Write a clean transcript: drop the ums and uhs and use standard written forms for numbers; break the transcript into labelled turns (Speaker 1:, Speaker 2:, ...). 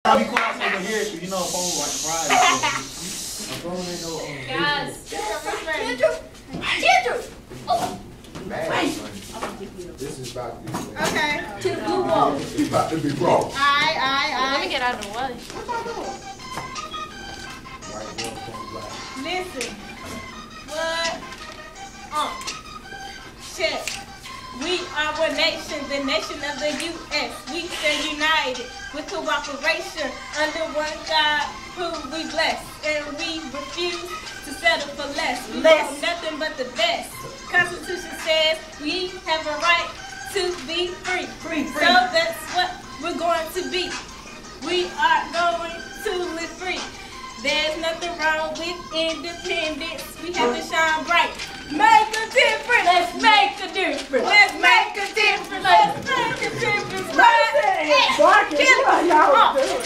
Speaker 1: I'll be quiet so you can hear it, 'cause you know a phone like Friday. A phone ain't no
Speaker 2: Guys,
Speaker 3: This is about to be
Speaker 4: Okay.
Speaker 2: to the blue wall.
Speaker 3: It's about to be raw.
Speaker 2: Let me get out of the way.
Speaker 3: White girl from black.
Speaker 4: Listen. What? Check. We are one nation, the nation of the U.S. We stand united with cooperation under one God who we bless. And we refuse to settle for less. We want nothing but the best. Constitution says we have a right to be free. So that's what we're going to be. We are going to live free. There's nothing wrong with independence. We have to shine bright. Make a difference. Let's make a difference. Let's make a difference. Let's make a difference. Right?
Speaker 5: Barking. What y'all doing?